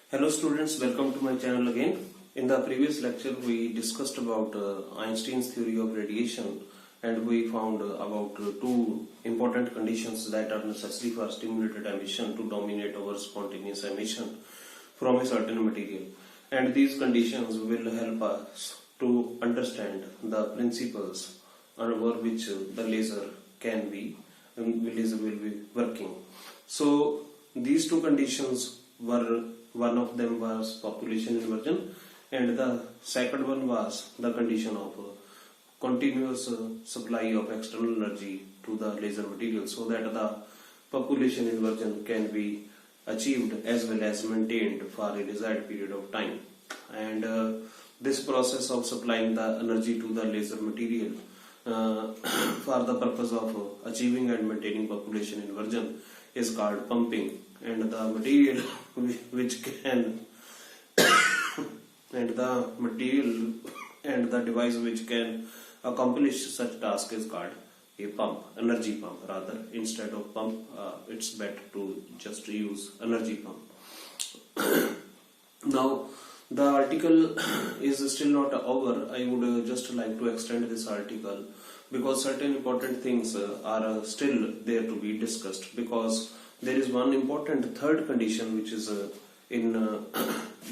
Hello students, welcome to my channel again. In the previous lecture we discussed about Einstein's theory of radiation, and we found about two important conditions that are necessary for stimulated emission to dominate over spontaneous emission from a certain material. And these conditions will help us to understand the principles over which the laser will be working. So these two conditions were, one of them was population inversion, and the second one was the condition of continuous supply of external energy to the laser material, so that the population inversion can be achieved as well as maintained for a desired period of time. And this process of supplying the energy to the laser material for the purpose of achieving and maintaining population inversion is called pumping. And the material which can and the device which can accomplish such task is called a pump, energy pump rather. Instead of pump, it's better to just use energy pump. Now the article is still not over. I would just like to extend this article because certain important things are still there to be discussed, because there is one important third condition which is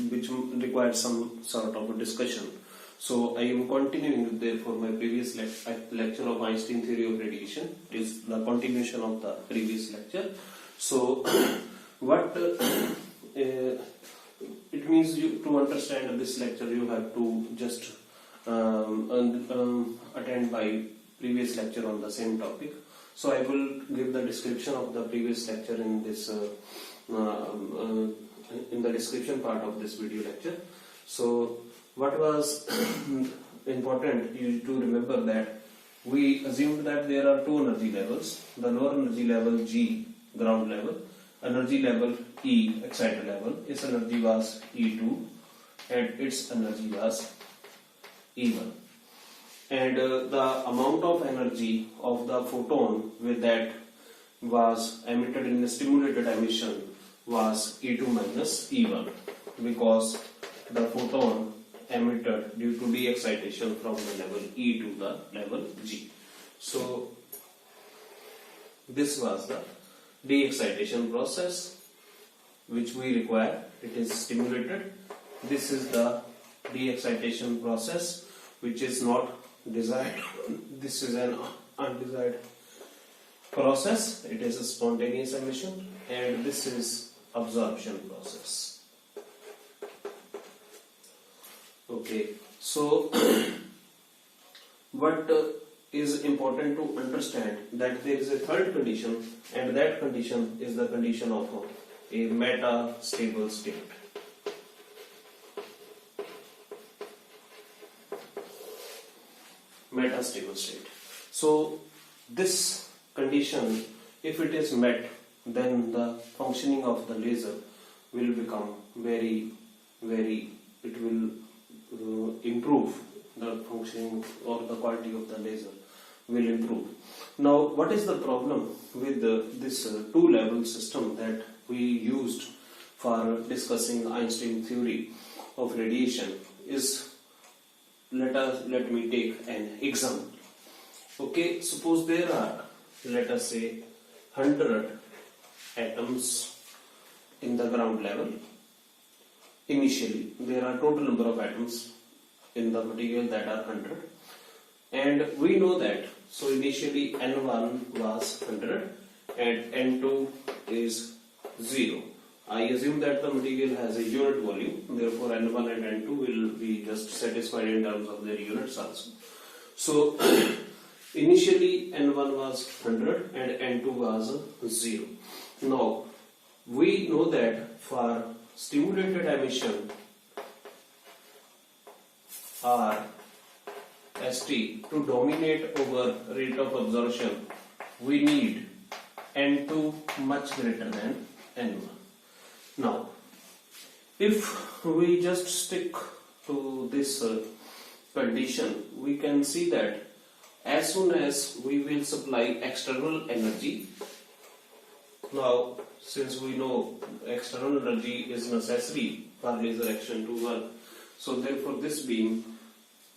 which requires some sort of a discussion. So I am continuing therefore my previous lecture of Einstein theory of radiation. It is the continuation of the previous lecture. So what it means, you to understand this lecture you have to just attend my previous lecture on the same topic. So I will give the description of the previous lecture in this in the description part of this video lecture. So what was important you to remember that we assumed that there are two energy levels: the lower energy level G, ground level, energy level E, exciter level. Its energy was E2 and its energy was E1. And the amount of energy of the photon with that was emitted in the stimulated emission was E2 minus E1, because the photon emitted due to de-excitation from the level E to the level G. So this was the de-excitation process which we require. It is stimulated. This is the de-excitation process which is not desired. This is an undesired process. It is a spontaneous emission, and this is absorption process. Okay, so what is important to understand, that there is a third condition, and that condition is the condition of a metastable state. Metastable state. So this condition, if it is met, then the functioning of the laser will become very, it will improve. The functioning or the quality of the laser will improve. Now what is the problem with this two-level system that we used for discussing Einstein theory of radiation is, let me take an example. Okay, suppose there are, let us say, 100 atoms in the ground level. Initially there are total number of atoms in the material that are 100, and we know that, so initially N1 was 100 and N2 is 0. I assume that the material has a unit volume, therefore N1 and N2 will be just satisfied in terms of their units also. So initially N1 was 100 and N2 was 0. Now we know that for stimulated emission or ST to dominate over rate of absorption, we need N2 much greater than N1. Now if we just stick to this condition, we can see that as soon as we will supply external energy, now since we know external energy is necessary for laser action to work, so therefore this beam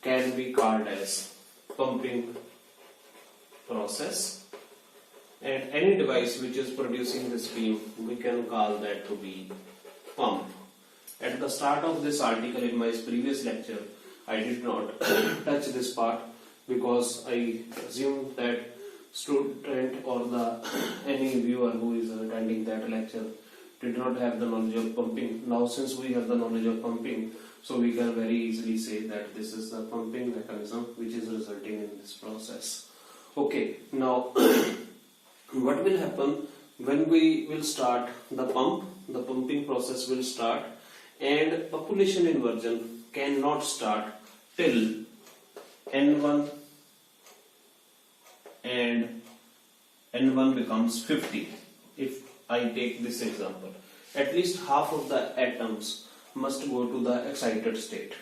can be called as pumping process, and any device which is producing this beam we can call that to be pump. At the start of this article in my previous lecture I did not touch this part because I assumed that student or any viewer who is attending that lecture did not have the knowledge of pumping. Now since we have the knowledge of pumping, so we can very easily say that this is the pumping mechanism which is resulting in this process. Okay, now what will happen when we will start the pump? The pumping process will start, and population inversion cannot start till N1 and N1 becomes 50. If I take this example, at least half of the atoms must go to the excited state,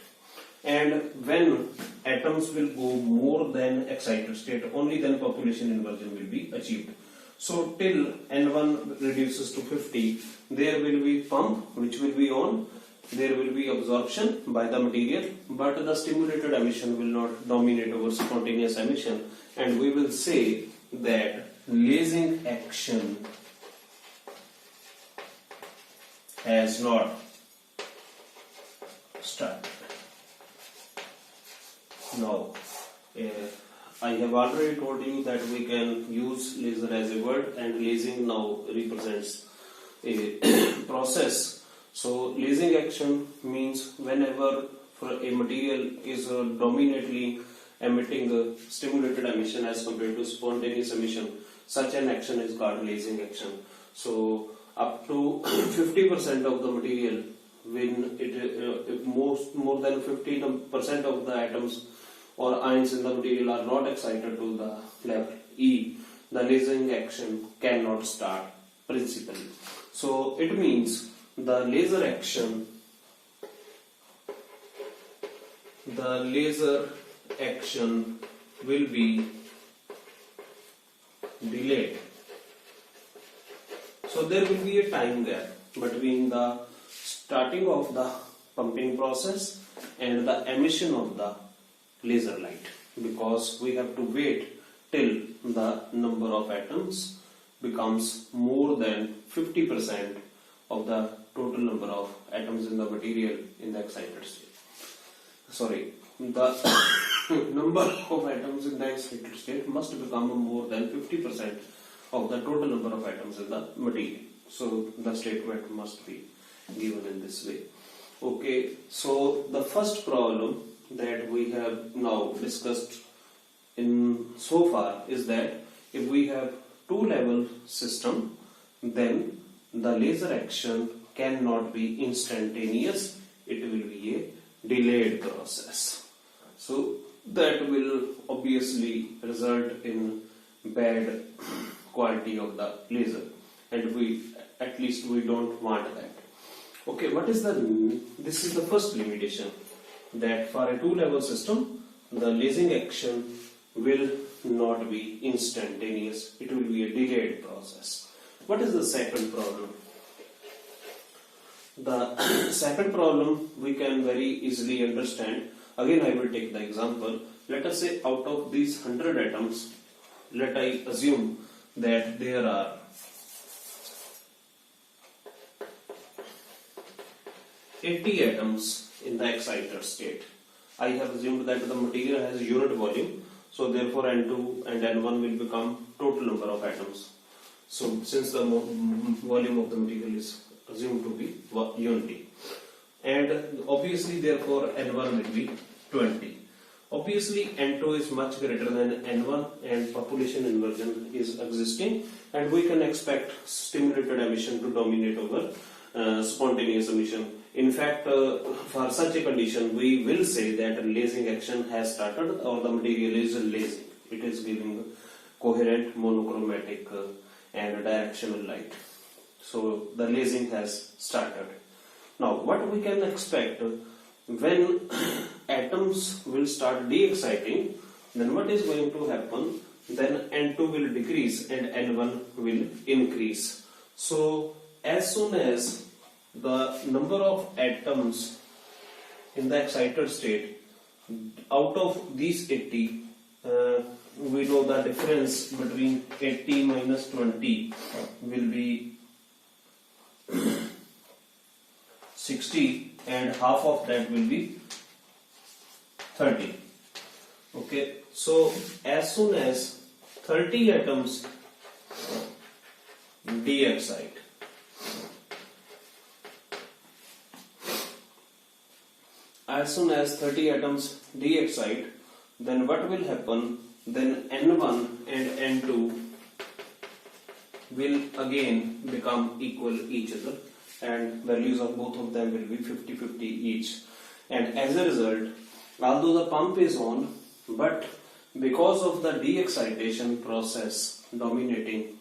and when atoms will go more than excited state, only then population inversion will be achieved. So till N1 reduces to 50, there will be pump which will be on, there will be absorption by the material, but the stimulated emission will not dominate over spontaneous emission, and we will say that lasing action has not started. Now, I have already told you that we can use laser as a word, and lasing now represents a process. So lasing action means whenever a material is dominantly emitting the stimulated emission as compared to spontaneous emission, such an action is called lasing action. So up to 50% of the material, when if more than 50% of the atoms or ions in the material are not excited to the level E, the lasing action cannot start principally. So it means the laser action will be delayed. So there will be a time gap between the starting of the pumping process and the emission of the laser light, because we have to wait till the number of atoms becomes more than 50% of the total number of atoms in the material in the excited state. Sorry, the number of atoms in the excited state must become more than 50% of the total number of atoms in the material. So the statement must be given in this way. Okay, so the first problem that we have now discussed in so far is that if we have two-level system, then the laser action cannot be instantaneous, it will be a delayed process. So that will obviously result in bad quality of the laser, and we don't want that. Okay, this is the first limitation, that for a two-level system the lasing action will not be instantaneous, it will be a delayed process. What is the second problem? The second problem we can very easily understand. Again I will take the example. Let us say out of these 100 atoms, let I assume that there are 80 atoms in the excited state. I have assumed that the material has unit volume, so therefore N2 and N1 will become total number of atoms. So since the volume of the material is assumed to be unity, and obviously therefore N1 will be 20. Obviously N2 is much greater than N1 and population inversion is existing, and we can expect stimulated emission to dominate over spontaneous emission. In fact, for such a condition we will say that lasing action has started, or the material is lasing. It is giving coherent monochromatic and directional light. So the lasing has started. Now what we can expect when atoms will start de-exciting, then what is going to happen? Then N2 will decrease and N1 will increase. So as soon as the number of atoms in the excited state, out of these 80, we know the difference between 80 minus 20 will be 60, and half of that will be 30. Okay, so as soon as 30 atoms de-excite, then what will happen? Then N1 and N2 will again become equal each other, and values of both of them will be 50-50 each. And as a result, although the pump is on, but because of the de-excitation process dominating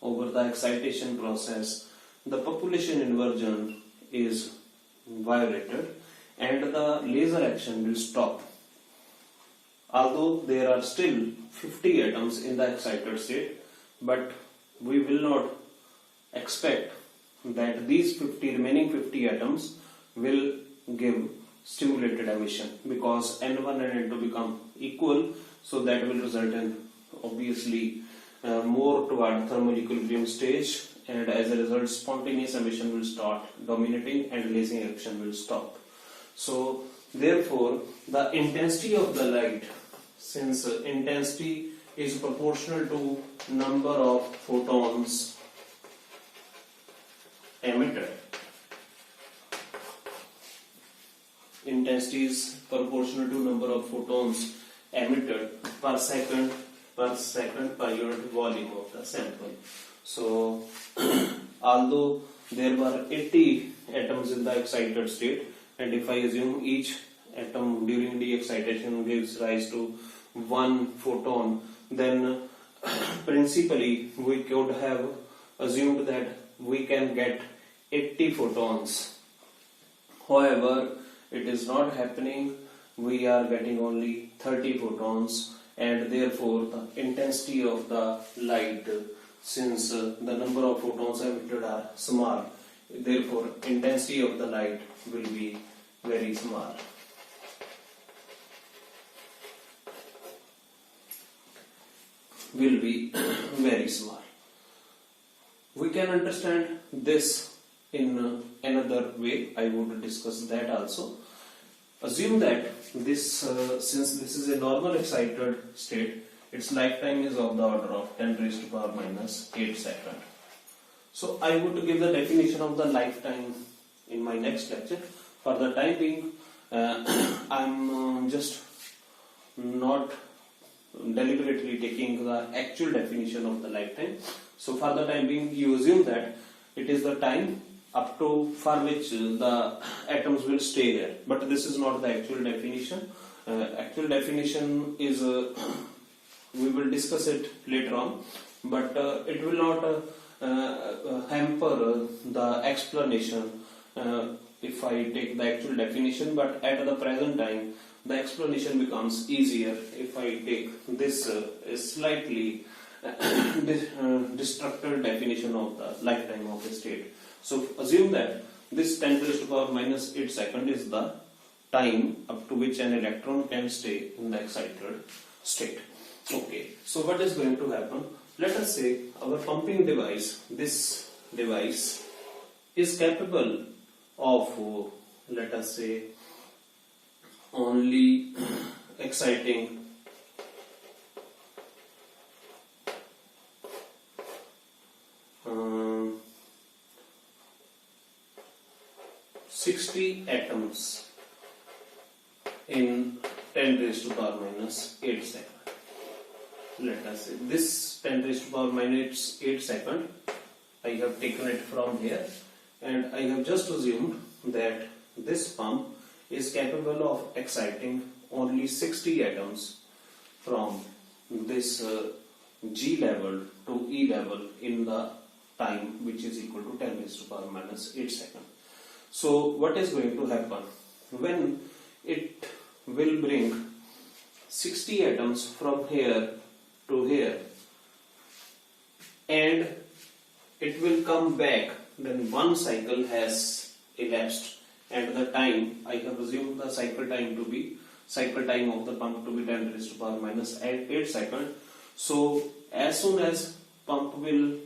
over the excitation process, the population inversion is violated and the laser action will stop. Although there are still 50 atoms in the excited state, but we will not expect that these remaining 50 atoms will give stimulated emission, because N1 and N2 become equal, so that will result in obviously more toward thermal equilibrium stage, and as a result spontaneous emission will start dominating and laser action will stop. So therefore the intensity of the light, since intensity is proportional to number of photons emitted, intensity is proportional to number of photons emitted per second per unit volume of the sample. So although there were 80 atoms in the excited state, and if I assume each atom during de-excitation gives rise to one photon, then principally we could have assumed that we can get 80 photons. However, it is not happening. We are getting only 30 photons, and therefore the intensity of the light, since the number of photons emitted are small, therefore intensity of the light will be very small. Will be very small. We can understand this in another way. I would discuss that also. Assume that this, since this is a normal excited state, its lifetime is of the order of 10 raised to power minus 8 seconds. So I would give the definition of the lifetime in my next lecture. For the time being, I'm just not deliberately taking the actual definition of the lifetime. So for the time being, you assume that it is the time up to for which the atoms will stay here. But this is not the actual definition. Actual definition is, we will discuss it later on, but it will not hamper the explanation if I take the actual definition. But at the present time, the explanation becomes easier if I take this slightly destructive definition of the lifetime of a state. So assume that this 10 raised to power minus 8 second is the time up to which an electron can stay in the excited state. Okay, so what is going to happen? Let us say our pumping device, this device is capable of, let us say, only exciting 60 atoms in 10 raised to power minus 8 second. Let us say this 10 raised to power minus 8 second, I have taken it from here, and I have just assumed that this pump is capable of exciting only 60 atoms from this G level to E level in the time which is equal to 10 raised to power minus 8 seconds. So what is going to happen? When it will bring 60 atoms from here to here, and it will come back, then one cycle has elapsed, and the time, I have assumed the cycle time of the pump to be 10 raised to power minus 8 seconds. So as soon as pump will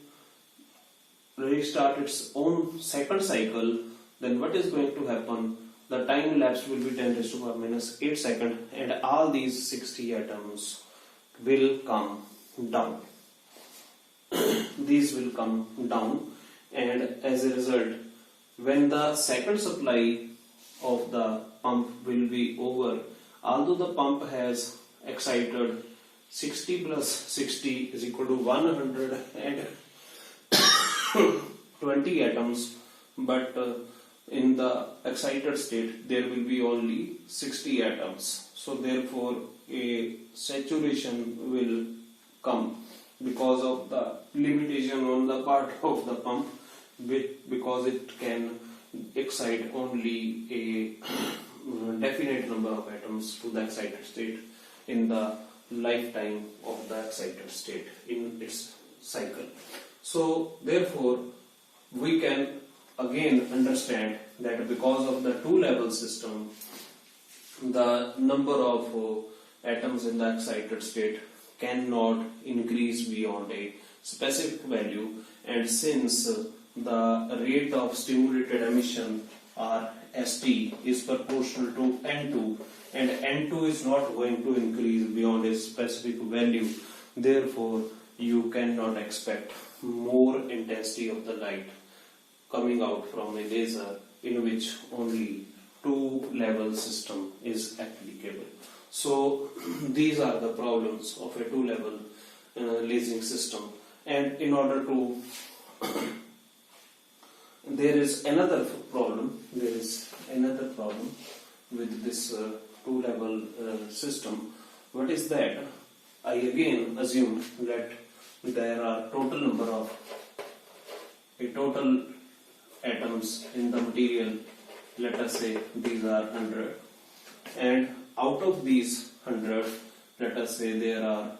restart its own second cycle, then what is going to happen? The time elapsed will be 10 raised to power minus 8 seconds, and all these 60 atoms will come down. These will come down, and as a result, when the second supply of the pump will be over, although the pump has excited 60 plus 60 is equal to 120 atoms, but in the excited state there will be only 60 atoms. So therefore a saturation will come because of the limitation on the part of the pump, because it can excite only a definite number of atoms to the excited state in the lifetime of the excited state in its cycle. So therefore we can again understand that because of the two-level system, the number of atoms in the excited state cannot increase beyond a specific value, and since the rate of stimulated emission, or ST, is proportional to N2, and N2 is not going to increase beyond a specific value, therefore you cannot expect more intensity of the light coming out from a laser in which only two-level system is applicable. So these are the problems of a two-level lasing system, and in order to there is another problem with this two-level system. What is that? I again assume that there are total atoms in the material. Let us say these are 100, and out of these 100, let us say there are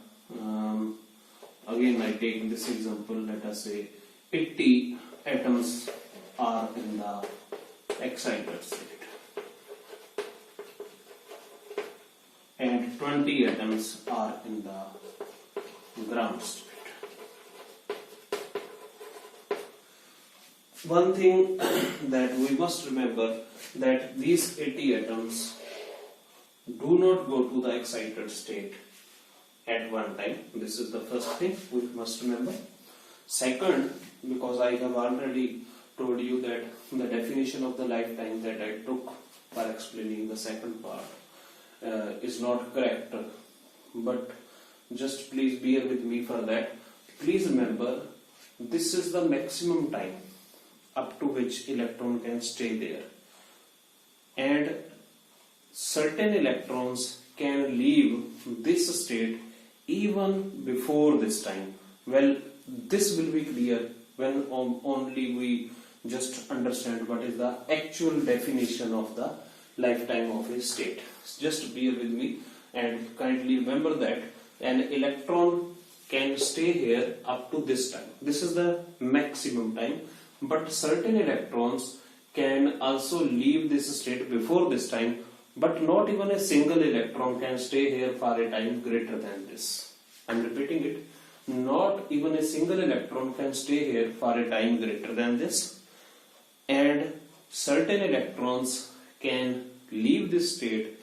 again I take this example, let us say 80 atoms are in the excited state and 20 atoms are in the ground state. One thing that we must remember, that these 80 atoms do not go to the excited state at one time. This is the first thing we must remember. Second, because I have already told you that the definition of the lifetime that I took for explaining the second part is not correct, but just please bear with me for that. Please remember, this is the maximum time up to which electron can stay there, and certain electrons can leave this state even before this time. Well, this will be clear when only we just understand what is the actual definition of the lifetime of a state. Just bear with me and kindly remember that an electron can stay here up to this time. This is the maximum time, but certain electrons can also leave this state before this time, but not even a single electron can stay here for a time greater than this. I am repeating it. Not even a single electron can stay here for a time greater than this, and certain electrons can leave this state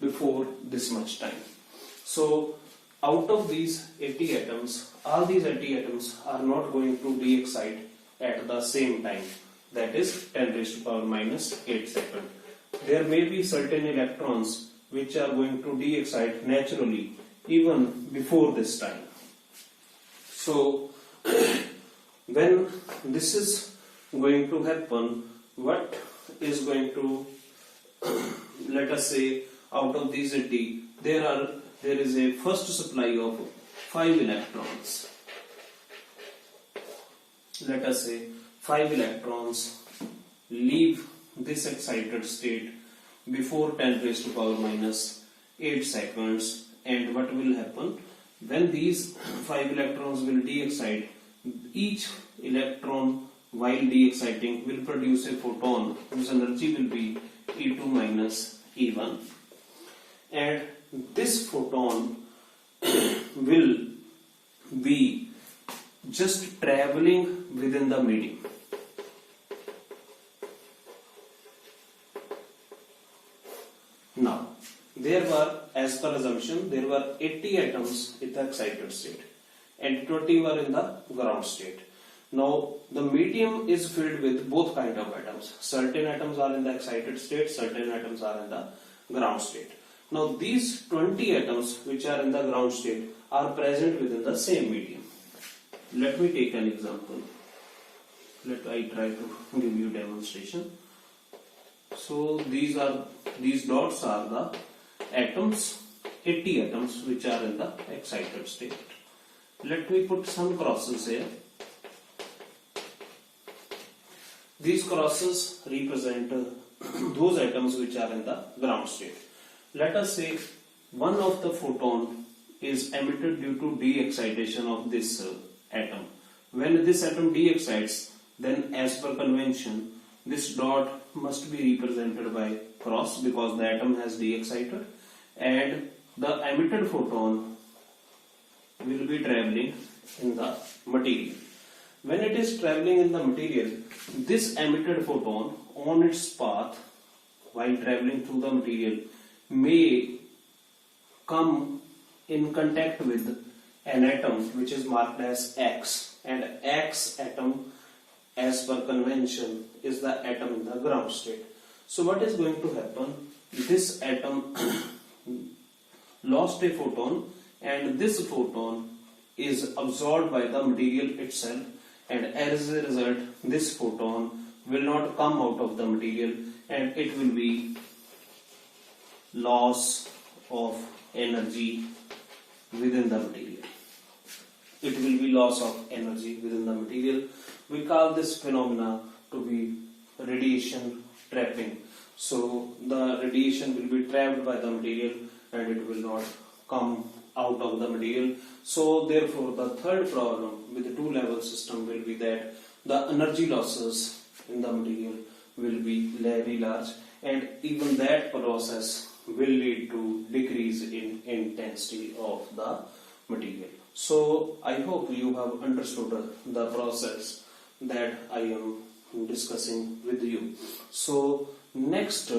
before this much time. So out of these 80 atoms, all these 80 atoms are not going to de-excite at the same time, that is 10 raised to power minus 8 seconds. There may be certain electrons which are going to de-excite naturally even before this time. So when this is going to happen, what is going to, let us say out of these 80, there is a first supply of 5 electrons. Let us say 5 electrons leave this excited state before 10 raised to power minus 8 seconds, and what will happen when these 5 electrons will de-excite? Each electron while de-exciting will produce a photon whose energy will be E2 minus E1, and this photon will be just traveling within the medium. Now, there were, as per assumption, there were 80 atoms in the excited state and 20 were in the ground state. Now, the medium is filled with both kind of atoms. Certain atoms are in the excited state, certain atoms are in the ground state. Now, these 20 atoms which are in the ground state are present within the same medium. Let me take an example. Let I try to give you demonstration. So these dots are the atoms, 80 atoms which are in the excited state. Let me put some crosses here. These crosses represent those atoms which are in the ground state. Let us say one of the photon is emitted due to de-excitation of this atom. When this atom de-excites, then as per convention, this dot must be represented by cross because the atom has de-excited, and the emitted photon will be traveling in the material. When it is traveling in the material, this emitted photon on its path while traveling through the material may come in contact with an atom which is marked as X, and X atom as per convention is the atom in the ground state. So what is going to happen? This atom lost a photon, and this photon is absorbed by the material itself, and as a result this photon will not come out of the material and it will be loss of energy within the material. It will be loss of energy within the material. We call this phenomena to be radiation trapping. So the radiation will be trapped by the material and it will not come out of the material. So therefore the third problem with the two-level system will be that the energy losses in the material will be very large, and even that process will lead to decrease in intensity of the material. So I hope you have understood the process that I am discussing with you. So next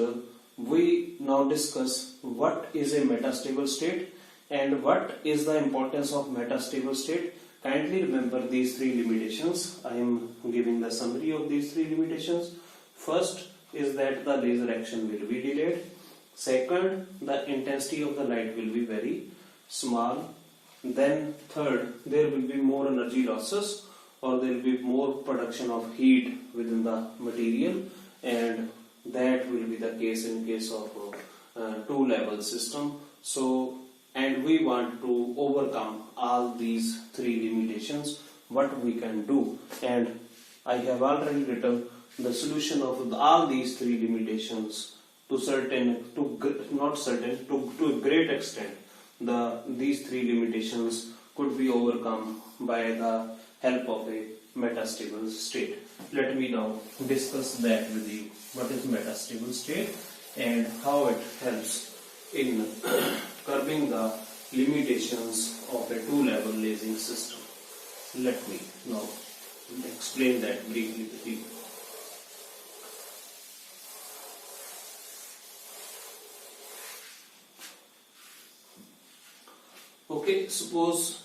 we now discuss what is a metastable state and what is the importance of metastable state. Kindly remember these three limitations. I am giving the summary of these three limitations. First is that the laser action will be delayed. Second, the intensity of the light will be very small. Then third, there will be more energy losses, or there will be more production of heat within the material, and that will be the case in case of two-level system. So, and we want to overcome all these three limitations. What we can do, and I have already written the solution of all these three limitations to a great extent. These three limitations could be overcome by the help of a metastable state. Let me now discuss that with you. What is metastable state and how it helps in curbing the limitations of a two-level lasing system. Let me now explain that briefly with you. Okay, suppose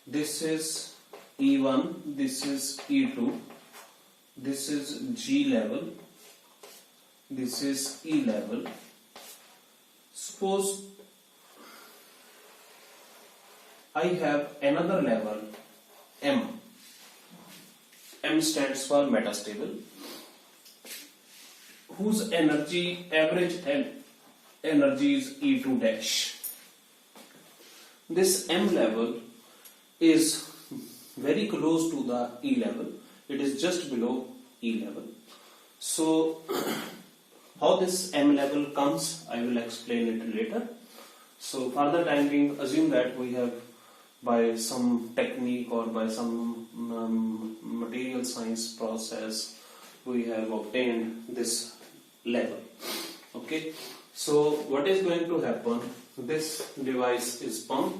this is E1, this is E2, this is G level, this is E level. Suppose I have another level M. M stands for metastable, whose average energy is E2 dash. This M level is very close to the E level. It is just below E level. So how this M level comes, I will explain it later. So for the time being, assume that we have by some technique or by some material science process we have obtained this level. Okay, so what is going to happen? This device is pump,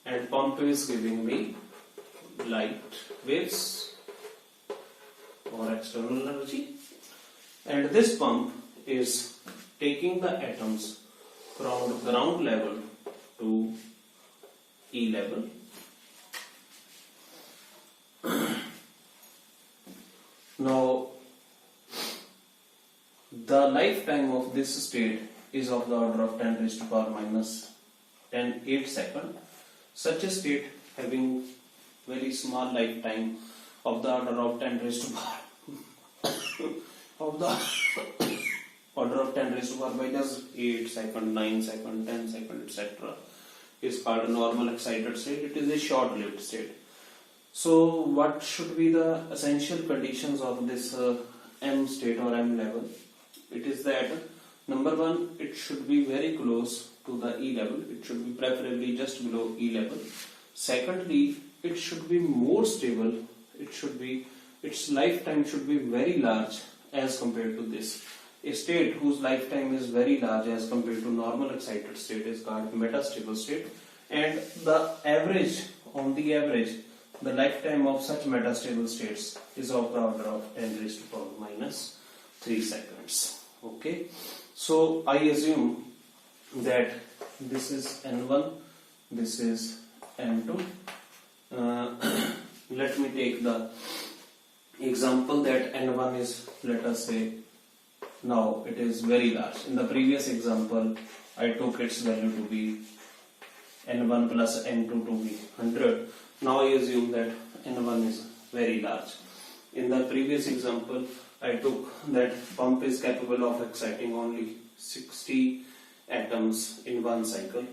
and pump is giving me light waves or external energy, and this pump is taking the atoms from ground level to E level. Now the lifetime of this state is of the order of 10 raised to power minus 8 second. Such a state having very small lifetime of the order of 10 raised to power of the order of 10 raised to power minus 8 second, 9 second, 10 second, etc. is called a normal excited state. It is a short-lived state. So what should be the essential conditions of this M state or M level? It is that number one, it should be very close to the E level. It should be preferably just below E level. Secondly, it should be more stable. Its lifetime should be very large as compared to this. A state whose lifetime is very large as compared to normal excited state is called metastable state, and on the average, the lifetime of such metastable states is of the order of 10 raised to power minus 3 seconds. Okay, so I assume that this is N1, this is N2. Let me take the example that N1 is, let us say, now it is very large. In the previous example, I took its value to be N1 plus N2 to be 100. Now I assume that N1 is very large. In the previous example, I took that pump is capable of exciting only 60 atoms in one cycle.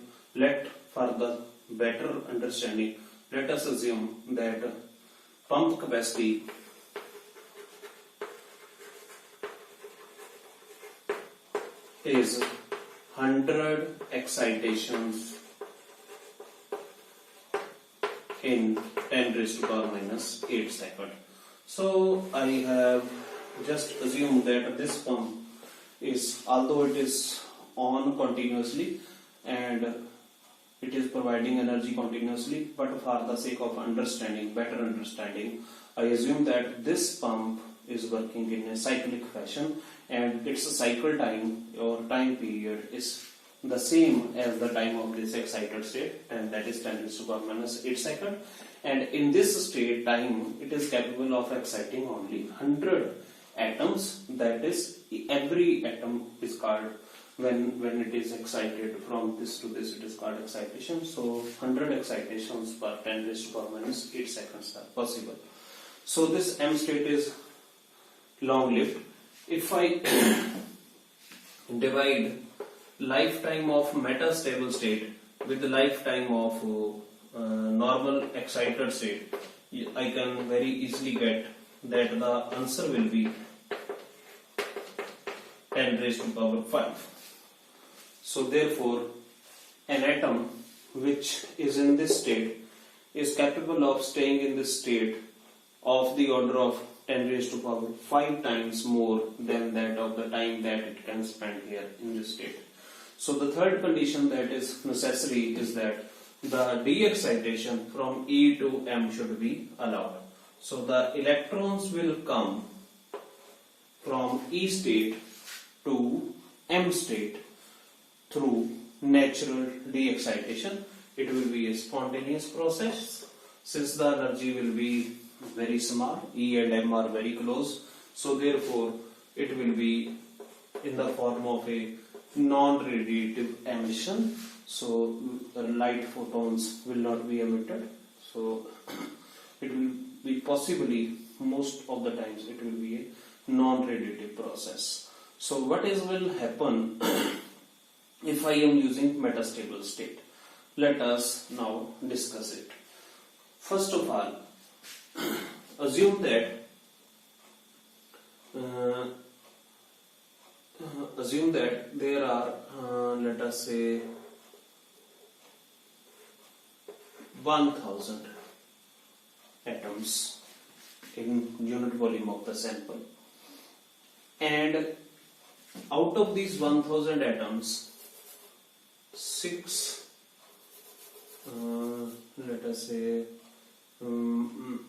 For the better understanding, let us assume that pump capacity is 100 excitations in 10 raised to power minus 8 second. So I have just assumed that this pump is, although it is on continuously and it is providing energy continuously, but for the sake of better understanding, I assume that this pump is working in a cyclic fashion, and its cycle time or time period is the same as the time of this excited state, and that is 10 raised to power minus 8 second. And in this state time, it is capable of exciting only 100 atoms. That is, every atom is called, when it is excited from this to this, it is called excitation. So 100 excitations per 10 raised to power minus 8 seconds are possible. So this M state is long lived. If I divide lifetime of metastable state with the lifetime of normal excited state, I can very easily get that the answer will be 10 raised to power 5. So therefore, an atom which is in this state is capable of staying in this state of the order of 10 raised to power 5 times more than that of the time that it can spend here in this state. So the third condition that is necessary is that the de-excitation from E to M should be allowed. So the electrons will come from E state to M state through natural de-excitation. It will be a spontaneous process since the energy will be very small. E and M are very close, so therefore it will be in the form of a non-radiative emission. So light photons will not be emitted. So it will be possibly, most of the times it will be a non-radiative process. So what will happen if I am using metastable state? Let us now discuss it. First of all, assume that there are let us say 1000 atoms in unit volume of the sample, and out of these 1000 atoms, 6 let us say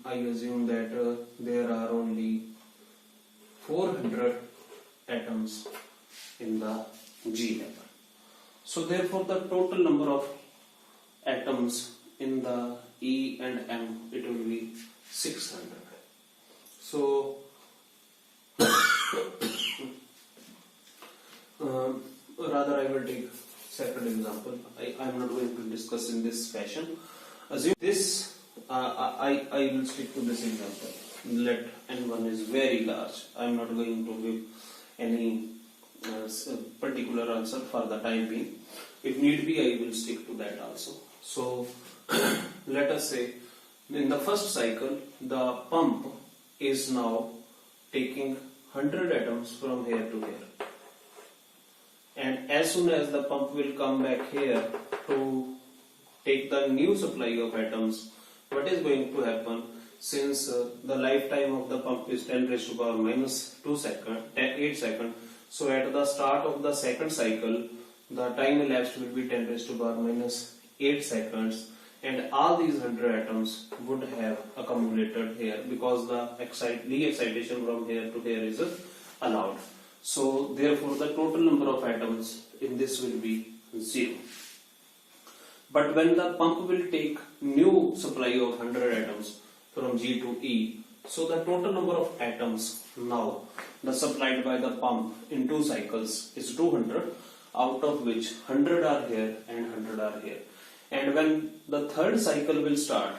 I assume that there are only 400 atoms in the G level. So therefore the total number of atoms in the E and M, it will be 600. So rather I will take separate example. I am not going to discuss in this fashion. Assume this, I will stick to this example. Let n1 is very large. I am not going to give any particular answer for the time being. If need be, I will stick to that also. So let us say in the first cycle the pump is now taking 100 atoms from here to here, and as soon as the pump will come back here to take the new supply of atoms, what is going to happen? Since the lifetime of the pump is 10 raised to power minus 8 seconds, so at the start of the second cycle, the time elapsed will be 10 raised to power minus 8 seconds, and all these 100 atoms would have accumulated here because the re-excitation from here to here is allowed. So therefore the total number of atoms in this will be 0. But when the pump will take new supply of 100 atoms from G to E, so the total number of atoms now supplied by the pump in 2 cycles is 200, out of which 100 are here and 100 are here. And when the third cycle will start,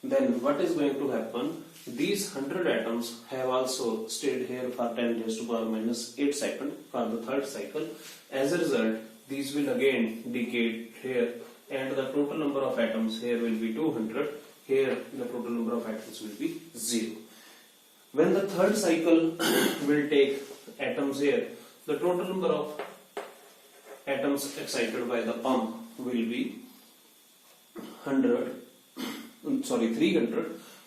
then what is going to happen? These 100 atoms have also stayed here for 10 raised to power minus 8 seconds for the third cycle. As a result, these will again decay here, and the total number of atoms here will be 200. Here the total number of atoms will be 0. When the third cycle will take atoms here, the total number of atoms excited by the pump will be 300,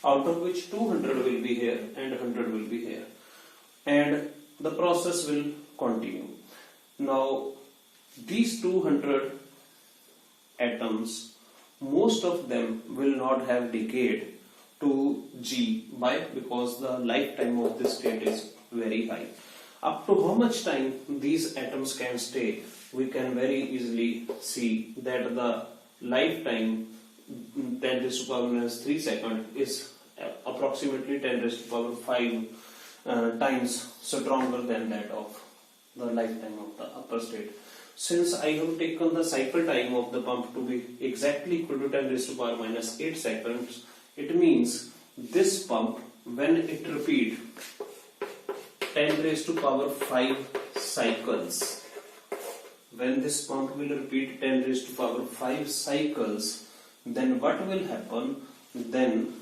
out of which 200 will be here and 100 will be here, and the process will continue. Now these 200 atoms, most of them will not have decayed to G. Why? Because the lifetime of this state is very high. Up to how much time these atoms can stay, we can very easily see that the lifetime 10 raised to power minus 3 seconds is approximately 10 raised to power 5 times stronger than that of the lifetime of the upper state. Since I have taken the cycle time of the pump to be exactly equal to 10 raised to power minus 8 seconds, it means this pump, when it repeat 10 raised to power 5 cycles, when this pump will repeat 10 raised to power 5 cycles, then what will happen? Then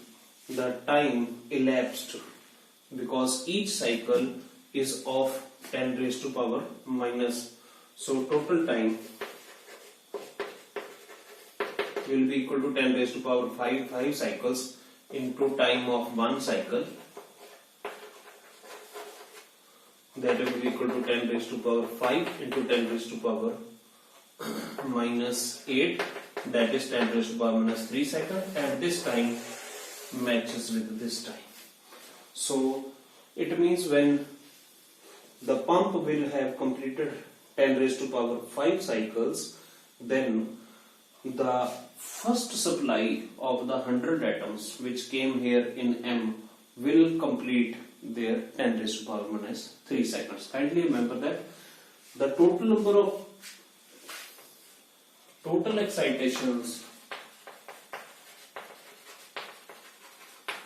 the time elapsed, because each cycle is of 10 raised to power minus, so total time will be equal to 10 raised to power 5 cycles into time of one cycle, that will be equal to 10 raised to power 5 into 10 raised to power minus 8, that is 10 raised to power minus 3 seconds, and this time matches with this time. So it means when the pump will have completed 10 raised to power 5 cycles, then the first supply of the 100 atoms which came here in M will complete their 10 raised to power minus 3 seconds. Kindly remember that the total number of total excitations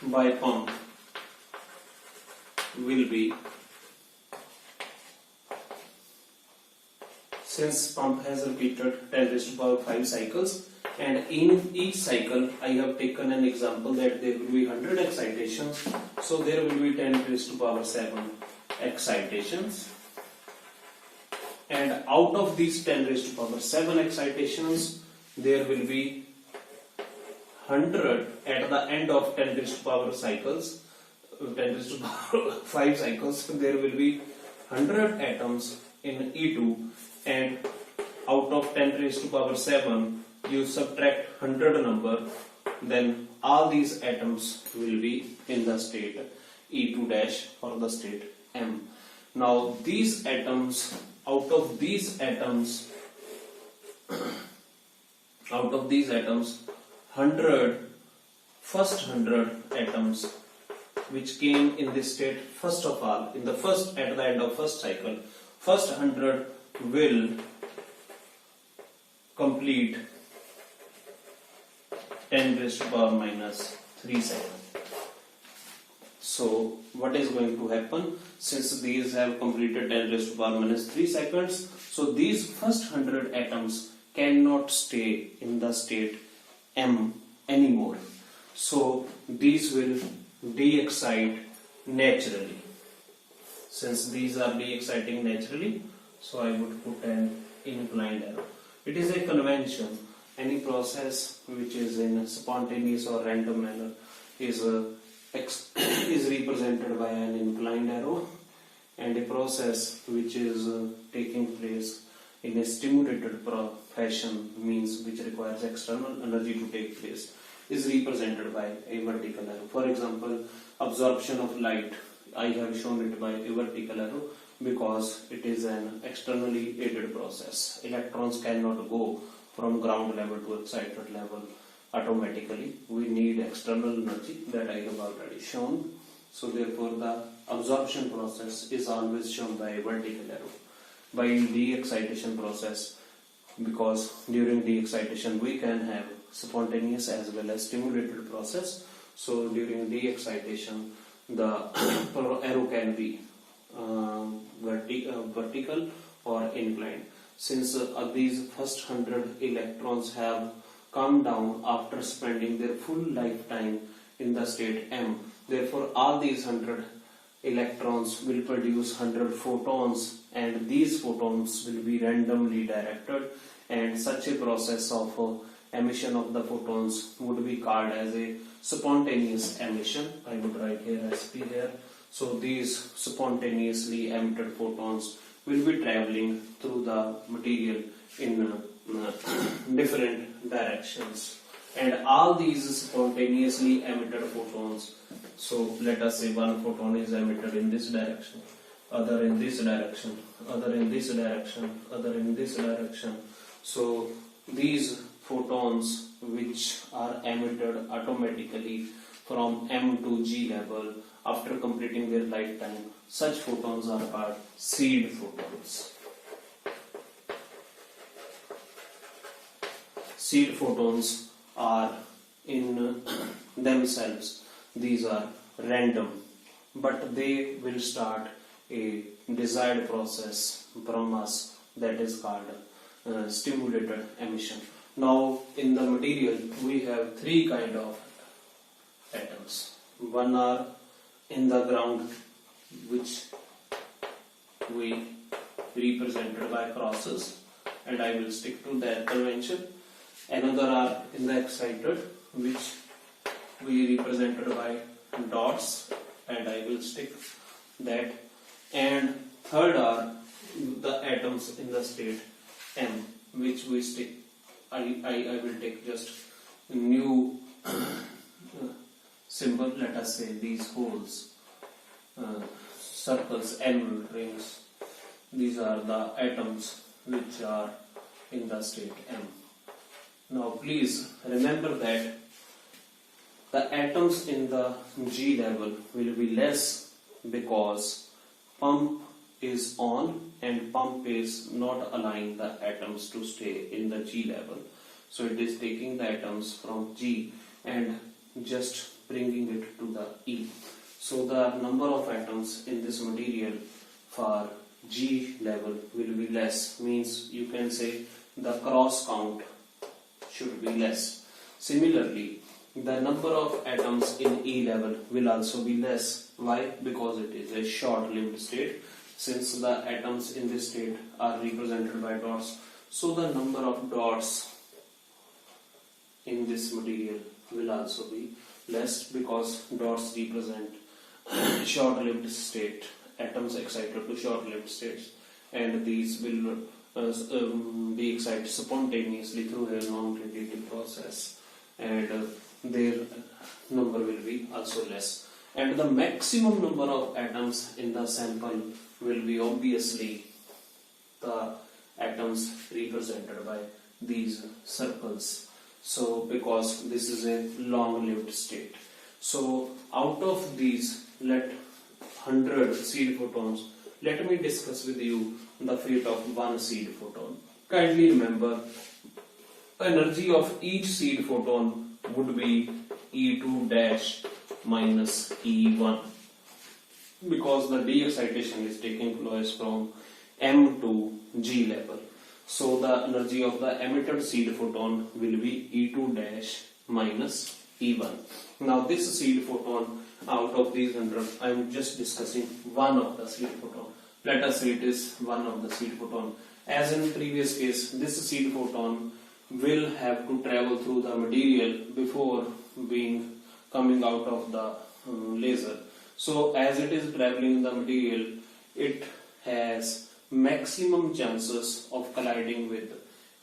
by pump will be, since pump has repeated 10 raised to power 5 cycles, and in each cycle I have taken an example that there will be 100 excitations, so there will be 10 raised to power 7 excitations, and out of these 10 raised to power 7 excitations there will be 100 at the end of 10 raised to power cycles, 10 raised to power 5 cycles, there will be 100 atoms in E2, and out of 10 raised to power 7 you subtract 100 number, then all these atoms will be in the state E2 dash or the state M. Now these atoms, out of these atoms 100, first 100 atoms which came in this state, first of all, in the first, at the end of first cycle, first 100 will complete 10 raised to power minus 3 seconds. So what is going to happen, since these have completed 10 raised to power minus 3 seconds, so these first 100 atoms cannot stay in the state M anymore. So these will de-excite naturally. Since these are de-exciting naturally, so I would put an inclined arrow. It is a convention. Any process which is in a spontaneous or random manner is represented by an inclined arrow, and a process which is taking place in a stimulated fashion, means which requires external energy to take place, is represented by a vertical arrow. For example, absorption of light, I have shown it by a vertical arrow because it is an externally aided process. Electrons cannot go from ground level to excited level automatically. We need external energy, that I have already shown. So therefore the absorption process is always shown by a vertical arrow. By de-excitation process, because during de-excitation we can have spontaneous as well as stimulated process. So during de-excitation the arrow can be vertical or inclined. Since these first 100 electrons have come down after spending their full lifetime in the state M, therefore all these 100 electrons will produce 100 photons, and these photons will be randomly directed, and such a process of emission of the photons would be called as a spontaneous emission. I would write here SP here. So these spontaneously emitted photons will be traveling through the material in different directions, and all these spontaneously emitted photons, so let us say one photon is emitted in this direction, other in this direction, other in this direction, other in this direction. So these photons which are emitted automatically from M to G level after completing their lifetime, such photons are called seed photons. Seed photons are in themselves, these are random, but they will start a desired process from us, that is called stimulated emission. Now in the material we have three kind of atoms. One are in the ground, which we represented by crosses, and I will stick to that convention. Another are in the excited, which we represented by dots, and I will stick that. And third are the atoms in the state M, which we stick. I will take just a new symbol. Let us say these holes, circles, and rings. These are the atoms which are in the state M. Now please remember that the atoms in the G level will be less because pump is on and pump is not allowing the atoms to stay in the G level. So it is taking the atoms from G and just bringing it to the E. So the number of atoms in this material for G level will be less, means you can say the cross count should be less. Similarly, the number of atoms in E level will also be less. Why? Because it is a short-lived state. Since the atoms in this state are represented by dots, so the number of dots in this material will also be less, because dots represent short-lived state, atoms excited to short-lived states, and these will be excited spontaneously through a non-radiative process, and their number will be also less. And the maximum number of atoms in the sample will be obviously the atoms represented by these circles. So because this is a long-lived state. So out of these, let 100 seed photons, let me discuss with you the fate of one seed photon. Kindly remember, energy of each seed photon would be E2 dash minus E1, because the de-excitation is taking place from M to G level. So the energy of the emitted seed photon will be E2 dash minus E1. Now this seed photon, out of these 100, I am just discussing one of the seed photon. Let us say it is one of the seed photon. As in previous case, this seed photon will have to travel through the material before coming out of the laser. So as it is traveling in the material, it has maximum chances of colliding with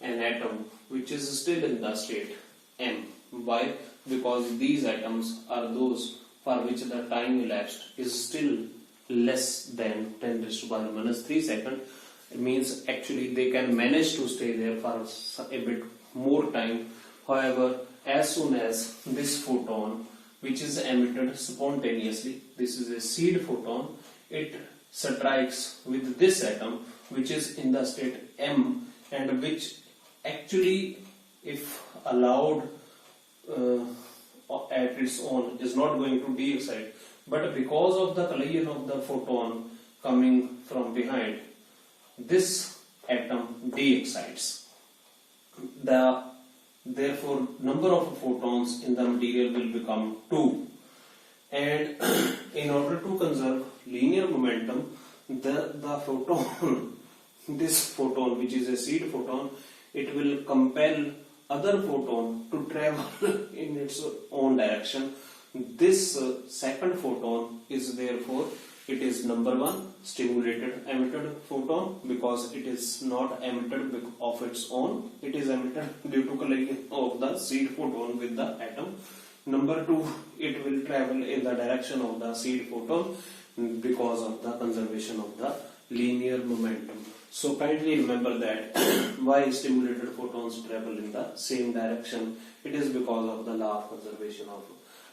an atom which is still in the state M. Why? Because these atoms are those for which the time elapsed is still less than 10 raised to power minus 3 seconds. It means actually they can manage to stay there for a bit more time. However, as soon as this photon, which is emitted spontaneously, this is a seed photon, it strikes with this atom which is in the state M, and which actually, if allowed at its own, is not going to de-excite, but because of the collision of the photon coming from behind, this atom de-excites. Therefore, number of photons in the material will become 2. And in order to conserve linear momentum, the photon, this photon which is a seed photon, it will compel other photon to travel in its own direction. This second photon is therefore, it is number 1 stimulated emitted photon, because it is not emitted of its own, it is emitted due to collision of the seed photon with the atom. Number 2, it will travel in the direction of the seed photon because of the conservation of the linear momentum. So kindly remember that why stimulated photons travel in the same direction. It is because of the law of conservation of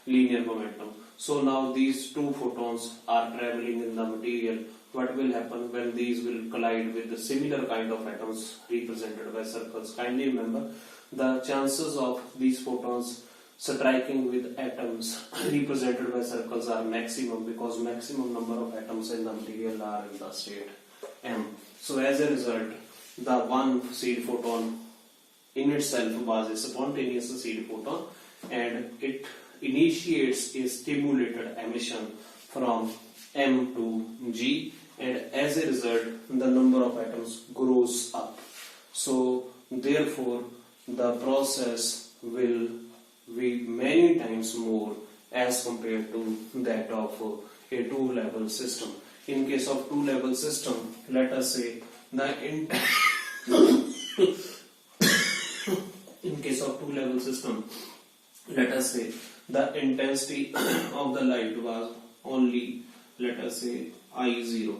linear momentum. So now these two photons are traveling in the material. What will happen when these will collide with the similar kind of atoms represented by circles? Kindly remember, the chances of these photons striking with atoms represented by circles are maximum, because maximum number of atoms in the material are in the state M. So as a result, the one seed photon in itself was a spontaneous seed photon, and it initiates a stimulated emission from M to G, and as a result the number of atoms grows up. So therefore the process will be many times more as compared to that of a two-level system. In case of two-level system, let us say in case of two-level system, let us say the intensity of the light was only, let us say, I0.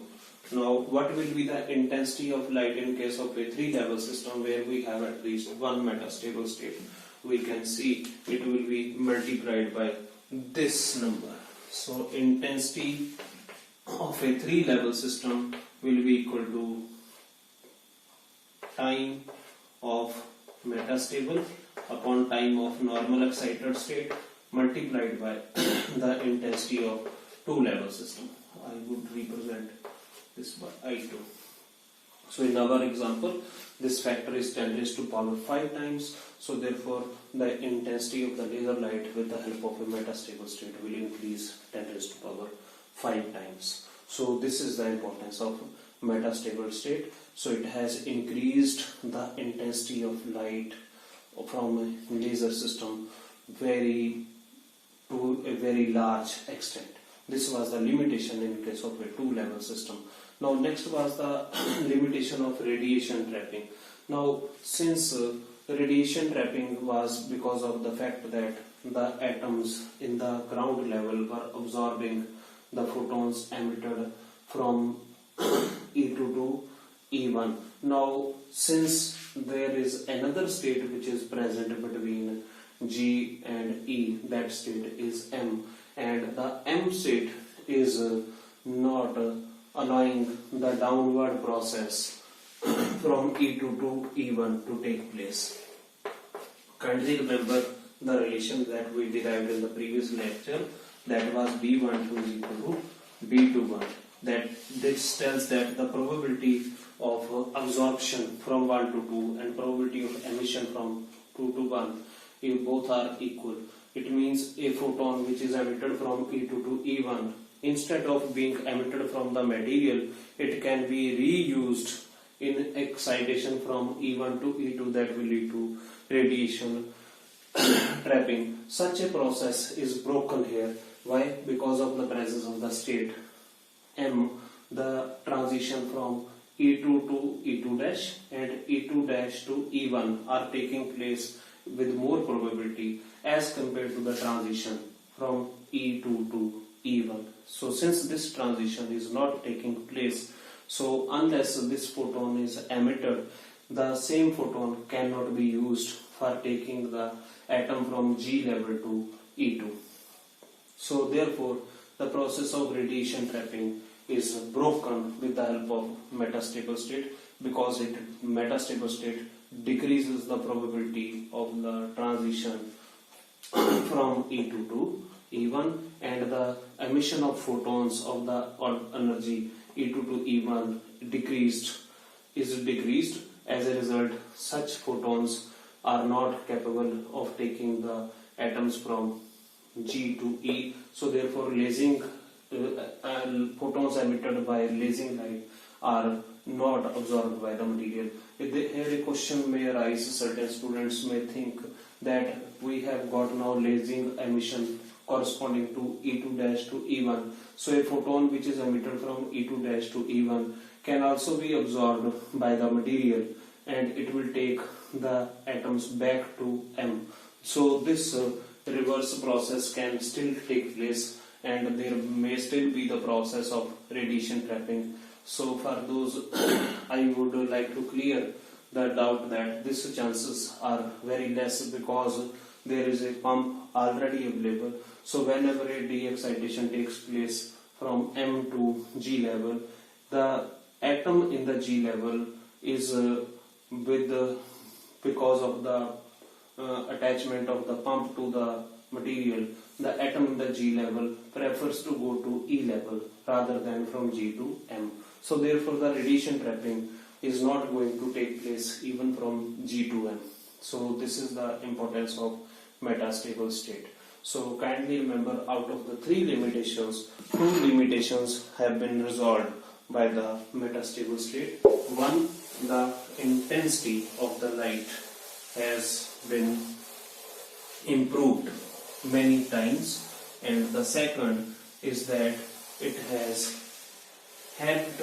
Now, what will be the intensity of light in case of a three-level system where we have at least one metastable state? We can see it will be multiplied by this number. So, intensity of a three-level system will be equal to time of metastable upon time of normal excited state multiplied by the intensity of two-level system. I would represent this by I2. So in our example, this factor is 10 raised to power 5 times. So therefore, the intensity of the laser light with the help of a metastable state will increase 10 raised to power 5 times. So this is the importance of metastable state. So it has increased the intensity of light from a laser system very to a very large extent. This was the limitation in case of a two-level system. Now next was the limitation of radiation trapping. Now since radiation trapping was because of the fact that the atoms in the ground level were absorbing the photons emitted from E2 to E1. Now since there is another state which is present between G and E, that state is M, and the M state is not allowing the downward process from E2 to E1 to take place. Kindly remember the relation that we derived in the previous lecture, that was B12 is equal to B21. That this tells that the probability of absorption from 1 to 2 and probability of emission from 2 to 1, if both are equal, it means a photon which is emitted from E2 to E1, instead of being emitted from the material, it can be reused in excitation from E1 to E2, that will lead to radiation trapping. Such a process is broken here. Why? Because of the presence of the state M. The transition from E2 to E2 dash and E2 dash to E1 are taking place with more probability as compared to the transition from E2 to E1. So since this transition is not taking place, so unless this photon is emitted, the same photon cannot be used for taking the atom from G level to E2. So therefore the process of radiation trapping is broken with the help of metastable state, because metastable state decreases the probability of the transition from E2 to E1, and the emission of photons of the energy E2 to E1 is decreased. As a result, such photons are not capable of taking the atoms from G to E. So therefore lasing photons emitted by lasing light are not absorbed by the material. Here a question may arise. Certain students may think that we have got now lasing emission corresponding to E2 dash to E1. So a photon which is emitted from E2 dash to E1 can also be absorbed by the material, and it will take the atoms back to M. So this reverse process can still take place, and there may still be the process of radiation trapping. So for those I would like to clear the doubt that these chances are very less, because there is a pump already available. So whenever a de-excitation takes place from M to G level, the atom in the G level is because of the attachment of the pump to the material, the atom in the G level prefers to go to E level rather than from G to M. So therefore the radiation trapping is not going to take place even from G to M. So this is the importance of metastable state. So kindly remember, out of the three limitations, two limitations have been resolved by the metastable state. One, the intensity of the light has been improved many times, and the second is that it has helped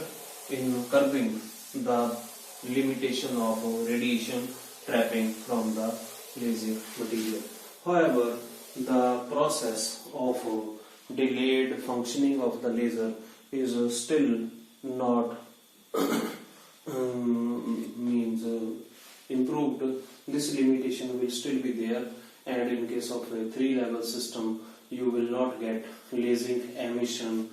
in curbing the limitation of radiation trapping from the laser material. However, the process of delayed functioning of the laser is still not improved. This limitation will still be there, and in case of a three-level system, you will not get lasing emission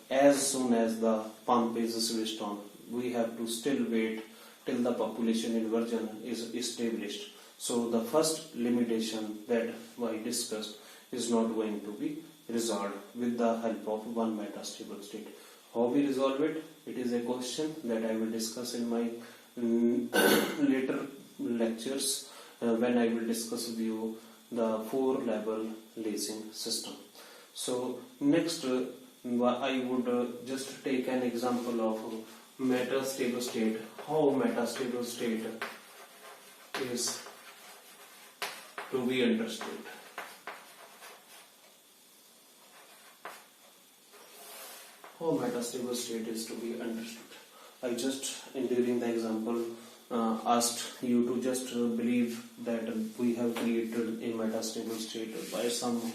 as soon as the pump is switched on. We have to still wait till the population inversion is established. So the first limitation that I discussed is not going to be resolved with the help of one metastable state. How we resolve it? It is a question that I will discuss in my later lectures when I will discuss with you the 4-level lasing system. So next I would just take an example of metastable state. How metastable state is to be understood. How metastable state is to be understood. I just, during the example, asked you to just believe that we have created a metastable state by some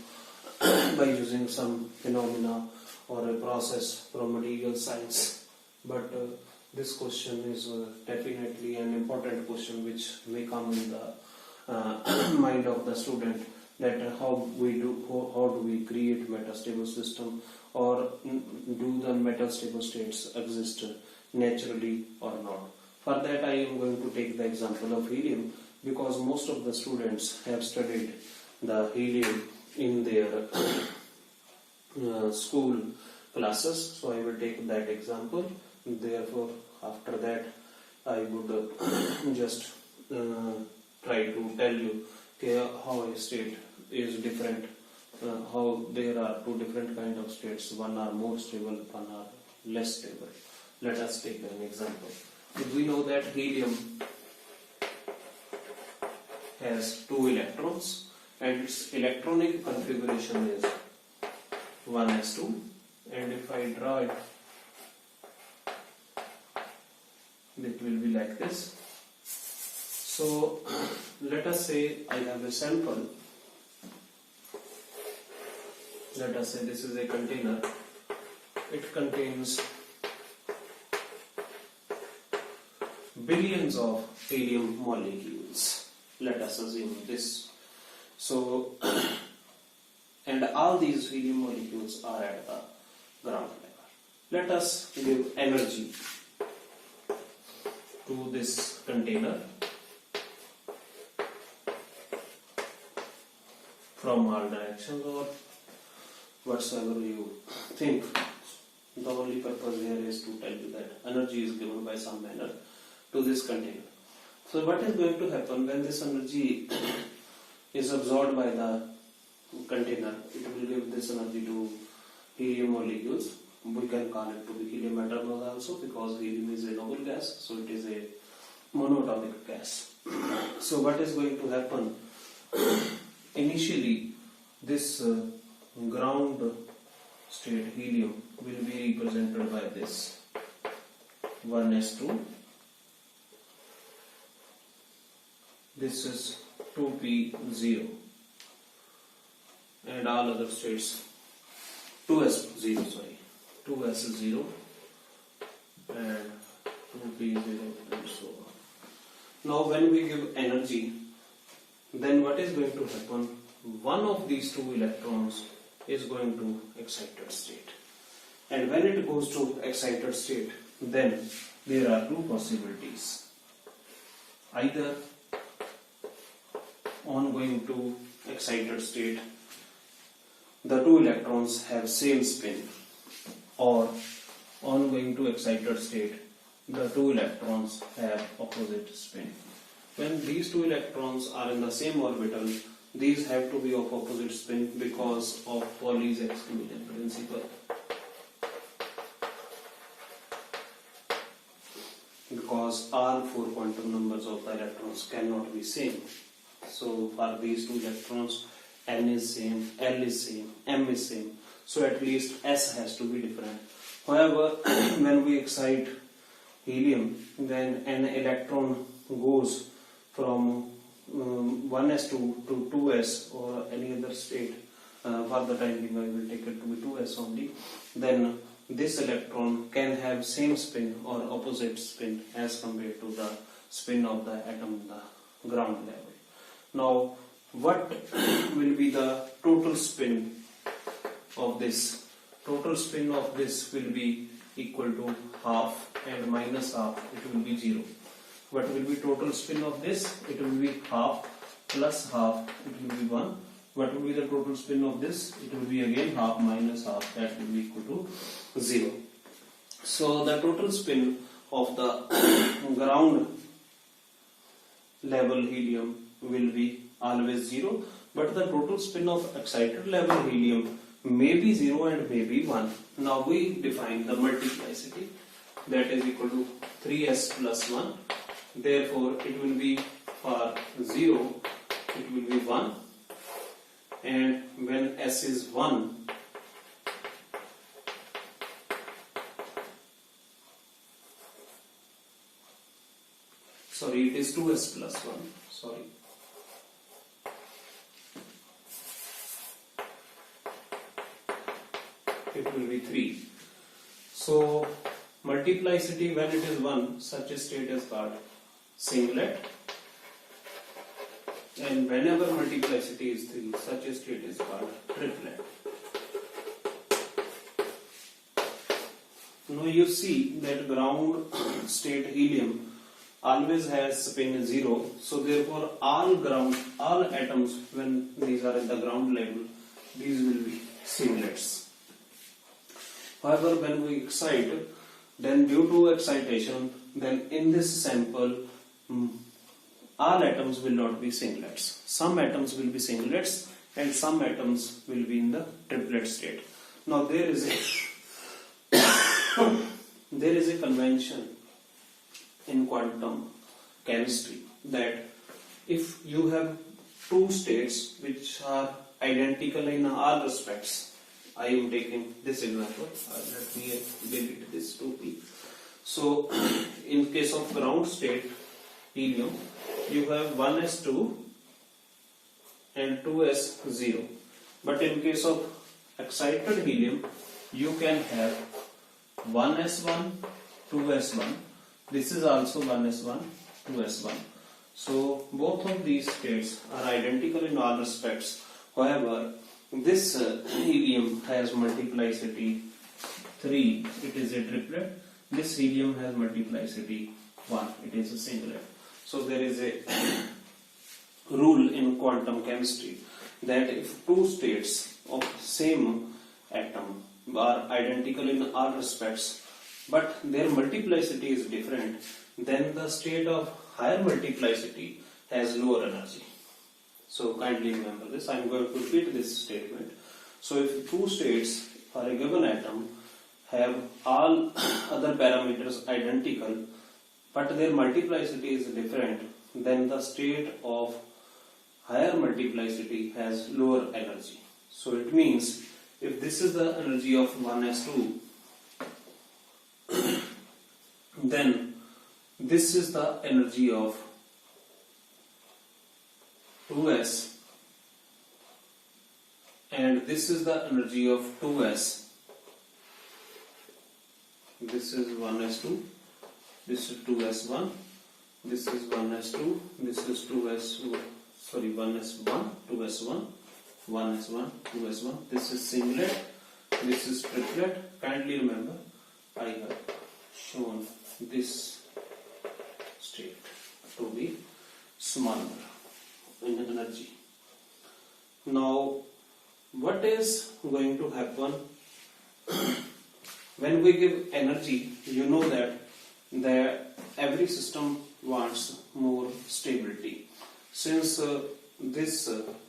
by using some phenomena or a process from material science. But this question is definitely an important question which may come in the mind of the student, that how do we create metastable system, or do the metastable states exist naturally or not. For that I am going to take the example of helium, because most of the students have studied the helium in their school classes, so I will take that example. Therefore after that I would just try to tell you how a state is different, how there are two different kind of states, one are more stable, one are less stable. Let us take an example. If we know that helium has 2 electrons and its electronic configuration is 1s2, and if I draw it, it will be like this. So let us say I have a sample. Let us say this is a container. It contains billions of helium molecules. Let us assume this. So, and all these helium molecules are at the ground level. Let us give energy to this container from all directions, or whatsoever you think. The only purpose here is to tell you that energy is given by some manner to this container. So what is going to happen when this energy is absorbed by the container? It will give this energy to helium molecules. We can call it to be helium metastable also, because helium is a noble gas, so it is a monatomic gas. So what is going to happen? Initially this ground state helium will be represented by this 1s2. This is 2p0, and all other states 2s0 and 2p0 and so on. Now when we give energy, then what is going to happen? One of these 2 electrons is going to excited state, and when it goes to excited state, then there are 2 possibilities. Either on going to excited state the 2 electrons have same spin, or on going to excited state the 2 electrons have opposite spin. When these 2 electrons are in the same orbital, these have to be of opposite spin because of Pauli's exclusion principle. Because all 4 quantum numbers of the electrons cannot be same. So for these 2 electrons, n is same, l is same, m is same. So at least s has to be different. However, when we excite helium, then an electron goes from 1s to 2s or any other state. For the time being I will take it to be 2s only. Then this electron can have same spin or opposite spin as compared to the spin of the atom in the ground level. Now what will be the total spin of this? Total spin of this will be equal to half, and minus half, it will be 0. What will be total spin of this? It will be half plus half, it will be 1. What will be the total spin of this? It will be again half minus half, that will be equal to 0. So the total spin of the ground level helium will be always 0, but the total spin of excited level helium may be 0 and may be 1. Now we define the multiplicity, that is equal to 3s plus 1. Therefore it will be for 0 it will be 1, and when S is 1, sorry, it is 2s plus 1, sorry. It will be 3. So multiplicity when it is 1, such a state is called singlet, and whenever multiplicity is 3, such a state is called triplet. Now you see that ground state helium always has spin 0, so therefore all atoms when these are in the ground level, these will be singlets. However, when we excite, then due to excitation, then in this sample, all atoms will not be singlets. Some atoms will be singlets and some atoms will be in the triplet state. Now there is a convention in quantum chemistry that if you have two states which are identical in all respects, I am taking this example, let me delete this 2p. So in case of ground state helium, you have 1s2 and 2s0, but in case of excited helium, you can have 1s1, 2s1. This is also 1s1, 2s1. So both of these states are identical in all respects. However, this helium has multiplicity 3, it is a triplet. This helium has multiplicity 1, it is a singlet. So there is a rule in quantum chemistry that if two states of same atom are identical in all respects, but their multiplicity is different, then the state of higher multiplicity has lower energy. So kindly remember this. I am going to repeat this statement. So if two states for a given atom have all other parameters identical, but their multiplicity is different, then the state of higher multiplicity has lower energy. So it means if this is the energy of 1s2, then this is the energy of 2s, and this is the energy of 2s. This is 1s2, this is 2s1, this is 1s2, this is 2s, sorry, 1s1, 2s1, 1s1, 2s1. This is singlet, this is triplet. Kindly remember, I have shown this state to be smaller in energy. Now, what is going to happen when we give energy? You know that every system wants more stability. Since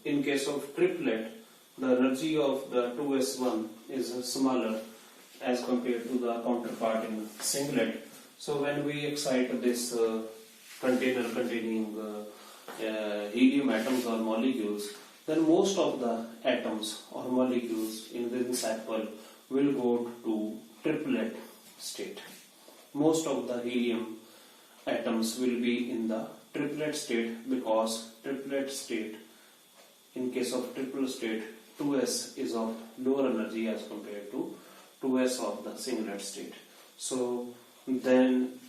in case of triplet, the energy of the 2s1 is smaller as compared to the counterpart in singlet. So when we excite this container containing helium atoms or molecules, then most of the atoms or molecules in this sample will go to triplet state. Most of the helium atoms will be in the triplet state, because triplet state, in case of triple state, 2s is of lower energy as compared to 2s of the singlet state. So then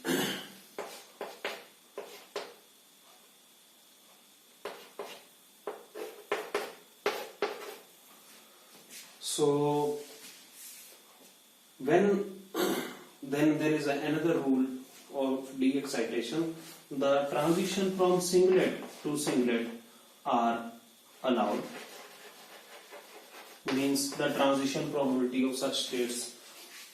then there is another rule of de-excitation. The transition from singlet to singlet are allowed. Means the transition probability of such states,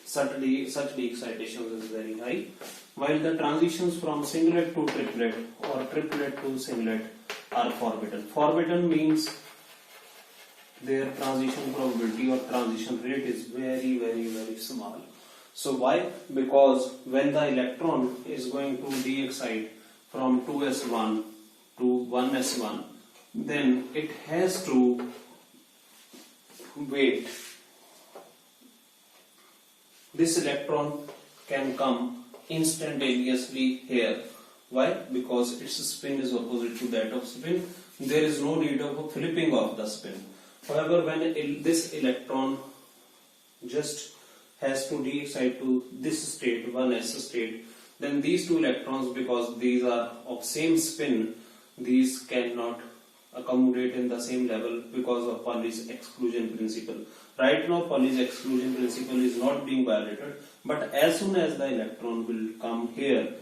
such de-excitation is very high, while the transitions from singlet to triplet or triplet to singlet are forbidden. Forbidden means their transition probability or transition rate is very, very, very small. So why? Because when the electron is going to de-excite from 2s1 to 1s1, then it has to wait. This electron can come instantaneously here. Why? Because its spin is opposite to that of spin. There is no need of a flipping of the spin. However, when this electron just has to de-excite to this state, 1s state, then these two electrons, because these are of same spin, these cannot accommodate in the same level because of Pauli's exclusion principle. Right now Pauli's exclusion principle is not being violated, but as soon as the electron will come here,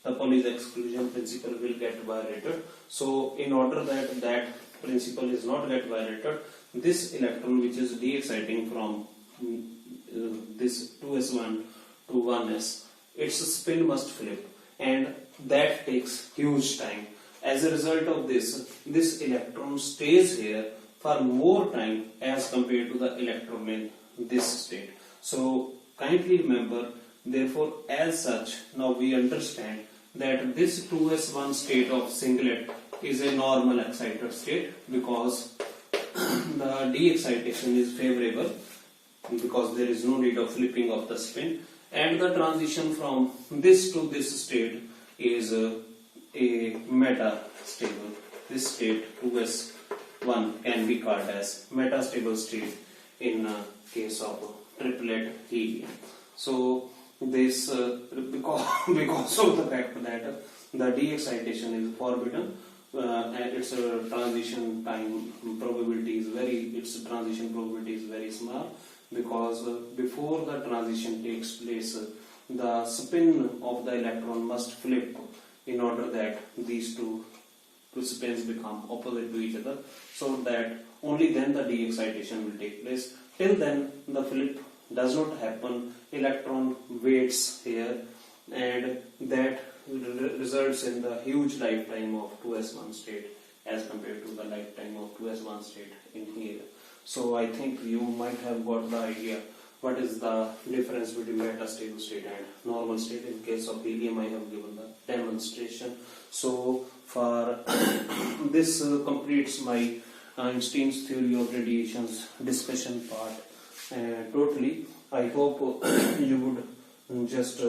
the Pauli's exclusion principle will get violated. So in order that that principle is not get violated, this electron which is de-exciting from this 2s1 to 1s, its spin must flip, and that takes huge time. As a result of this, this electron stays here for more time as compared to the electron in this state. So kindly remember, therefore, as such, now we understand that this 2s1 state of singlet is a normal excited state because the de-excitation is favorable because there is no need of flipping of the spin, and the transition from this to this state is a metastable. This state 2s1 can be called as metastable state in case of triplet helium. So this because of the fact that the de-excitation is forbidden, and its transition time probability is very small, because before the transition takes place, the spin of the electron must flip in order that these two spins become opposite to each other, so that only then the de-excitation will take place. Till then the flip does not happen, electron waits here, and that results in the huge lifetime of 2s1 state as compared to the lifetime of 2s1 state in here. So I think you might have got the idea what is the difference between metastable state and normal state. In case of helium I have given the demonstration. So for this completes my Einstein's theory of radiations discussion part totally. I hope you would just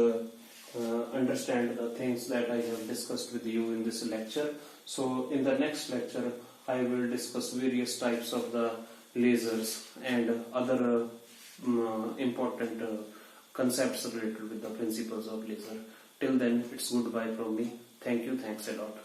understand the things that I have discussed with you in this lecture. So in the next lecture I will discuss various types of the lasers and other important concepts related with the principles of laser. Till then, it's goodbye from me. Thank you. Thanks a lot.